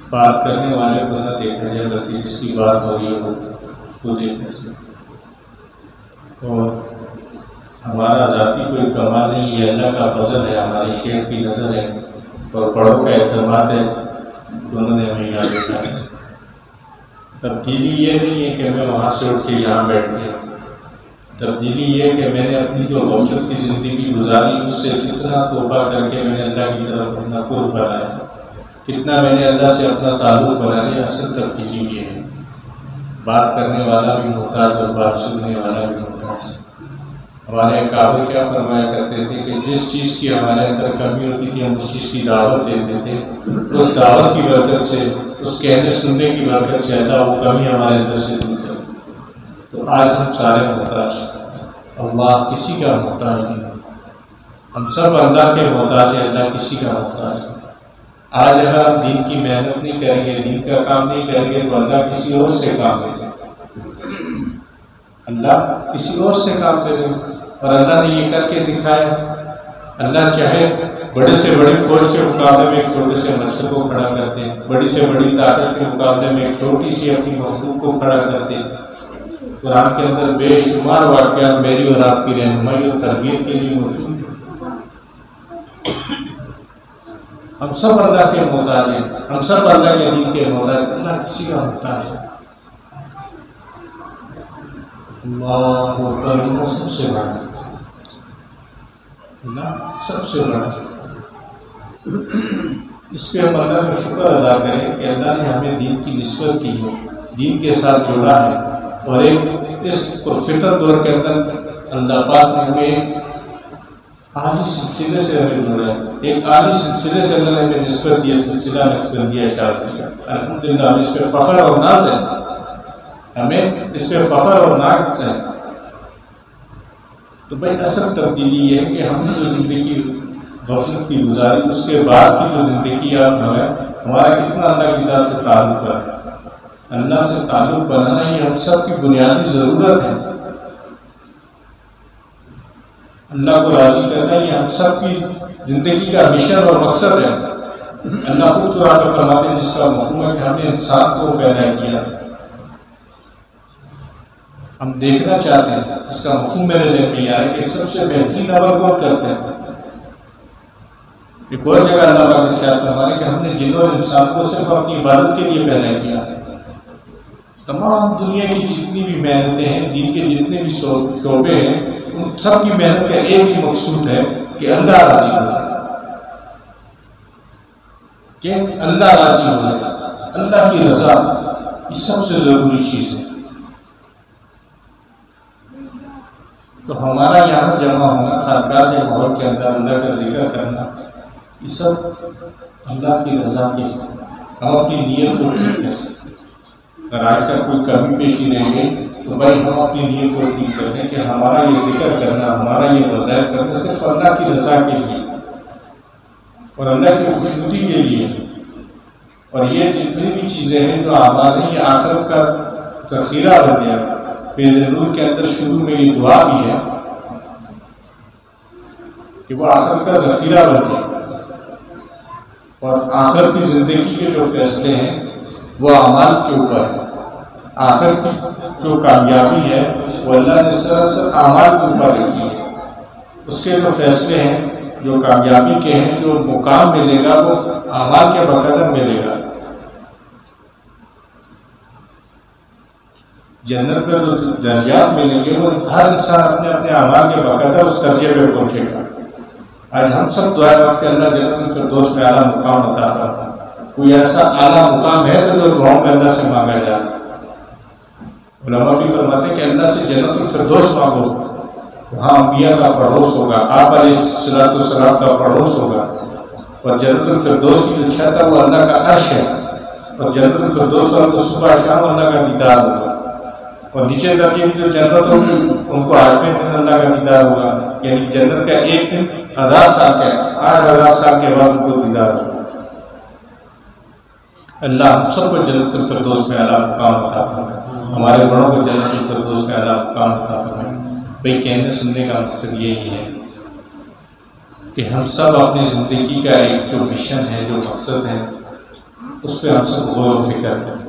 بات کرنے والے کو نہ دیکھا جائے بلکہ جس کی بات ہو رہی ہے وہ اس کو دیکھنا چاہیے. اور ہمارا ذاتی کوئی کمال نہیں، یہ اللہ کا فضل ہے، ہماری شیخ کی نظر ہے اور بڑوں کا اعتماد ہے، انہوں نے ہمیں یاد رکھا ہے. تبدیلی یہ نہیں ہے کہ میں وہاں سے اٹھ کے یہاں بیٹھ گیا، تبدیلی یہ کہ میں نے اپنی جو غفلت کی زندگی گزاری اس سے کتنا توبہ کر کے میں نے اللہ کی طرف اپنا قرب بنایا، کتنا میں نے اللہ سے اپنا تعلق بنا لیا. اصل تبدیلی یہ ہے. بات کرنے والا بھی محتاج اور بات سننے والا بھی محتاج. ہمارے کعبے کیا فرمایا کرتے تھے کہ جس چیز کی ہمارے اندر کمی ہوتی تھی ہم اس چیز کی دعوت دیتے تھے، اس دعوت کی برکت سے، اس کہنے سننے کی برکت سے اللہ وہ کمی ہمارے اندر سے دور کر. تو آج ہم سارے محتاج، اللہ کسی کا محتاج نہیں. ہم سب اللہ کے محتاج ہیں، اللہ کسی کا محتاج نہیں. آج اگر ہم دین کی محنت نہیں کریں گے، دین کا کام نہیں کریں گے تو اللہ کسی اور سے کام لے گا. اللہ کسی اور سے کام لے گا. اور اللہ نے یہ کر کے دکھایا. اللہ چاہے بڑے سے بڑی فوج کے مقابلے میں ایک چھوٹے سے مچھر کو کھڑا کرتے ہیں، بڑی سے بڑی طاقت کے مقابلے میں ایک چھوٹی سی اپنی مخلوق کو کھڑا کرتے ہیں. قرآن کے اندر بے شمار واقعات میری اور آپ کی رہنمائی اور تربیت کے لیے موجود ہیں. ہم سب اللہ کے محتاج ہیں، ہم سب اللہ کے دین کے محتاج ہیں. اللہ کسی کا محتاج ہے. اللہ اکبر، سب سے بڑا اللہ، سب سے بڑا. اس پہ ہم اللہ کا شکر ادا کریں کہ اللہ نے ہمیں دین کی نسبت دی ہے، دین کے ساتھ جوڑا ہے. اور ایک اس پرفتن دور کے اندر اللہ پاک نے ہمیں عالی سلسلے سے ہمیں جوڑا ہے. ایک عالی سلسلے سے اللہ نے ہمیں نسبت دی، سلسلہ نقشبندیہ شاذلی کا. الحمدللہ ہم اس پہ فخر اور ناز ہے، ہمیں اس پہ فخر اور ناز ہے. تو بھائی اصل تبدیلی یہ ہے کہ ہم نے جو زندگی غفلت کی گزاری اس کے بعد کی جو زندگی آپ ہے، ہمارا کتنا اللہ کی ذات سے تعلق ہے. اللہ سے تعلق بنانا یہ ہم سب کی بنیادی ضرورت ہے. اللہ کو راضی کرنا یہ ہم سب کی زندگی کا مشن اور مقصد ہے. اللہ خود قرآن میں فرماتے ہیں جس کا مفہوم ہے کہ ہم نے انسان کو پیدا کیا. ہم دیکھنا چاہتے ہیں، اس کا مفہوم میرے ذہن میں آیا کہ سب سے بہترین عمل کون کرتے ہیں. ایک اور جگہ اللہ پاک ارشاد فرماتے کہ ہم نے جن اور انسان کو صرف اپنی عبادت کے لیے پیدا کیا. تمام دنیا کی جتنی بھی محنتیں ہیں، دین کے جتنے بھی شعبے ہیں، ان سب کی محنت کا ایک ہی مقصود ہے کہ اللہ راضی ہو جائے، کہ اللہ راضی ہو جائے. اللہ کی رضا یہ سب سے ضروری چیز ہے. تو ہمارا یہاں جمع ہونا، خانقاہ کے ماحول کے اندر اللہ کا ذکر کرنا، یہ سب اللہ کی رضا کے لیے. ہم اپنی نیت کو ٹھیک کریں. اگر آج تک کوئی کمی پیشی رہ گئی تو بھائی ہم اپنی نیت کو ٹھیک کریں کہ ہمارا یہ ذکر کرنا، ہمارا یہ وظائف کرنا صرف اللہ کی رضا کے لیے اور اللہ کی خوشنودی کے لیے. اور یہ جتنی بھی چیزیں ہیں جو ہمارے یہ آخرت کا ذخیرہ بن گیا. فیض نور کے اندر شروع میں یہ دعا بھی ہے کہ وہ آخرت کا ذخیرہ بن گیا. اور آخرت کی زندگی کے جو فیصلے ہیں وہ اعمال کے اوپر ہے. آخر کی جو کامیابی ہے وہ اللہ نے سراسر اعمال کے اوپر رکھی ہے. اس کے جو فیصلے ہیں، جو کامیابی کے ہیں، جو مقام ملے گا وہ اعمال کے بقدر ملے گا. جنت میں جو درجات ملیں گے وہ ہر انسان اپنے اپنے اعمال کے بقدر اس درجے پہ پہنچے گا. آج ہم سب دعا کرتے ہیں اللہ جنت الفردوس میں اعلیٰ مقام عطا فرمائے. کوئی ایسا اعلیٰ مقام ہے تو جو دعاؤں میں اللہ سے مانگا جائے. علماء بھی فرماتے ہیں کہ اللہ سے جنت الفردوس مانگو، وہاں انبیاء کا پڑوس ہوگا، آپ علیہ السلام کا پڑوس ہوگا. اور جنت الفردوس کی جو چھت ہے وہ اللہ کا عرش ہے. اور جنت الفردوس والوں کو صبح شام اللہ کا دیدار ہوگا. اور نیچے درجے کی جو جنت ہوگی ان کو 8ویں دن اللہ کا دیدار ہوگا. یعنی جنت کا ایک دن 1000 سال کا ہے، 8000 سال کے بعد ان کو دیدار ہوگا. اللہ ہم سب کو جنت الفردوس میں اعلیٰ مقام عطا فرمائے. ہمارے بڑوں کو جنت الفردوس میں اعلیٰ مقام عطا فرمائے. بھائی کہنے سننے کا مقصد یہی ہے کہ ہم سب اپنی زندگی کا ایک جو مشن ہے، جو مقصد ہے، اس پہ ہم سب غور و فکر کریں.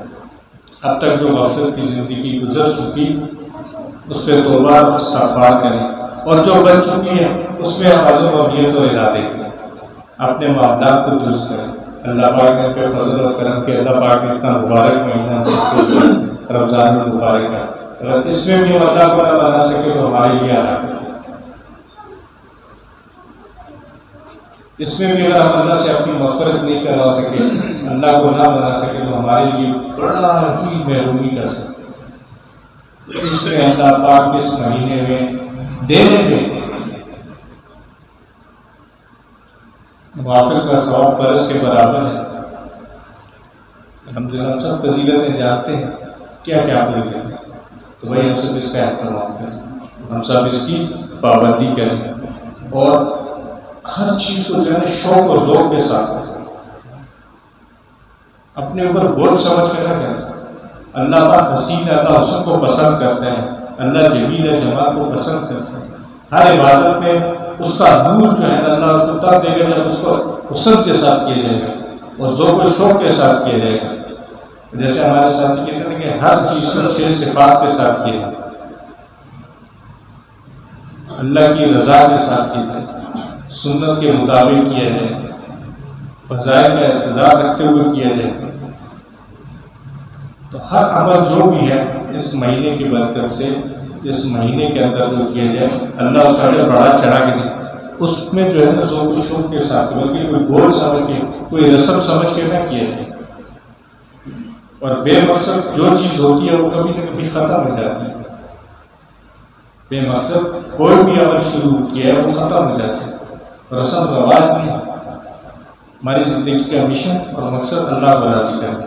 اب تک جو غفلت کی زندگی گزر چکی اس پہ توبہ اور استغفار کریں، اور جو بن چکی ہے اس میں عزم اور نیت اور ارادے کریں، اپنے معاملات کو درست کریں. اللہ پاک نے پہ فضل و کرم کے اللہ پاک نے اتنا مبارک مہینہ ہم سب کو جو رمضان المبارک ہے، اگر اس میں بھی ہم اللہ کو نہ بنا سکے تو ہمارے لیے ہلاکت ہے. اس میں بھی اگر ہم اللہ سے اپنی مغفرت نہیں کروا سکے، اللہ کو نہ بنا سکے تو ہمارے لیے بڑا ہی محرومی کا سبب. اس میں اللہ پاک اس مہینے میں دینے میں نوافل کا ثواب فرض کے برابر ہے. الحمدللہ ہم سب فضیلتیں جانتے ہیں کیا کیا پوری کریں، تو بھائی ہم سب اس کا اہتمام کریں، ہم سب اس کی پابندی کریں، اور ہر چیز کو جو ہے شوق اور ذوق کے ساتھ کریں، اپنے اوپر بوجھ سمجھ کے نہ کریں. اللہ پاک حسین اللہ حسن کو پسند کرتے ہیں، اللہ جمیل جمال کو پسند کرتے ہیں. ہر عبادت میں اس کا نور جو ہے اللہ اس کو تب دے گا جب اس کو حسن کے ساتھ کیا جائے گا اور ذوق و شوق کے ساتھ کیا جائے گا. جیسے ہمارے ساتھی کہتے ہیں کہ ہر چیز کو 6 صفات کے ساتھ کیا جائے، اللہ کی رضا کے ساتھ کیا جائے، سنت کے مطابق کیا جائے، فضائل کا استعداد رکھتے ہوئے کیا جائے. تو ہر عمل جو بھی ہے اس مہینے کی برکت سے اس مہینے کے اندر جو کیا جائے اللہ اس کا بڑا چڑھا کے دے. اس میں جو ہے نا ذوق و شوق کے ساتھ، بلکہ کوئی بول سمجھ کے کوئی رسم سمجھ کے نہ کیا جائے. اور بے مقصد جو چیز ہوتی ہے وہ کبھی نہ کبھی ختم ہو جاتی ہے. بے مقصد کوئی بھی عمل شروع کیا ہے وہ ختم ہو جاتا ہے. رسم رواج نہیں، ہماری زندگی کا مشن اور مقصد اللہ کو راضی کرنا.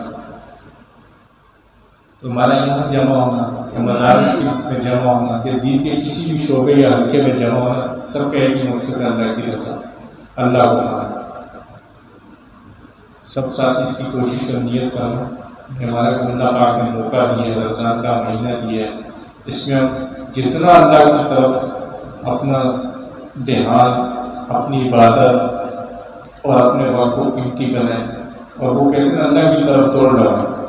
تو ہمارا یہاں جمع ہونا یا مدارس میں جمع ہونا یا دین کے کسی بھی شعبے یا حلقے میں جمع ہونا، سب کا ایک ہی مقصد ہے اللہ کی رضا، اللہ کو ماننا. سب ساتھ اس کی کوشش اور نیت کرنا کہ ہمارا اللہ پاک نے موقع دیا ہے، رمضان کا مہینہ دیا ہے، اس میں ہم جتنا اللہ کی طرف اپنا دھیان، اپنی عبادت اور اپنے وقت کو قیمتی بنائیں. اور وہ کہتے ہیں اللہ کی طرف توڑ ڈالیں.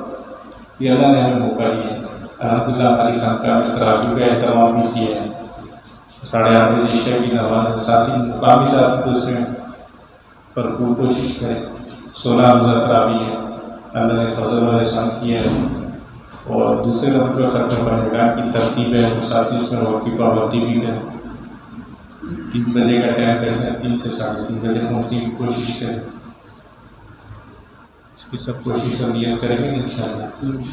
یہ اللہ نے ہمیں موقع دیا ہے. الحمدللہ ہماری خانقاہ میں تراویح کا اہتمام بھی کیا ہے. 8:30 بجے عشاء کی نماز ہے. ساتھی مقامی ساتھی تو اس میں بھرپور کوشش کریں. 16 روزہ تراویح ہے، اللہ نے فضل و احسان کیا ہے. اور دوسرے نمبر پر ختم پڑھنے کی ترتیب ہے، تو ساتھی اس میں وقت کی پابندی بھی کریں. 3 بجے کا ٹائم رکھیں، 3 سے 3:30 بجے پہنچنے کی کوشش کریں. اس کی سب کوشش اور نیت کریں گے انشاءاللہ.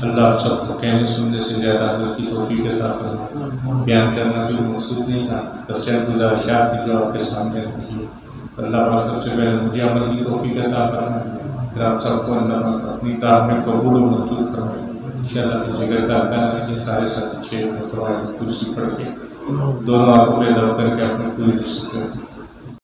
اللہ ہم سب کو کہنے سننے سے زیادہ اللہ کی توفیق عطا فرمائے. بیان کرنا کوئی مقصود نہیں تھا، بس چند گزارشات تھی جو آپ کے سامنے رکھی ہے. اللہ پاک سب سے پہلے مجھے عمل کی توفیق عطا فرمائے، پھر آپ سب کو اللہ پاک اپنی راہ میں قبول و منظور فرمائے. انشاءاللہ مجھے گھر کا ارکان ہے کہ سارے ساتھی 6 کرسی پڑھ کے دونوں ہاتھوں پہ دب کر کے اپنے پوری جسم کو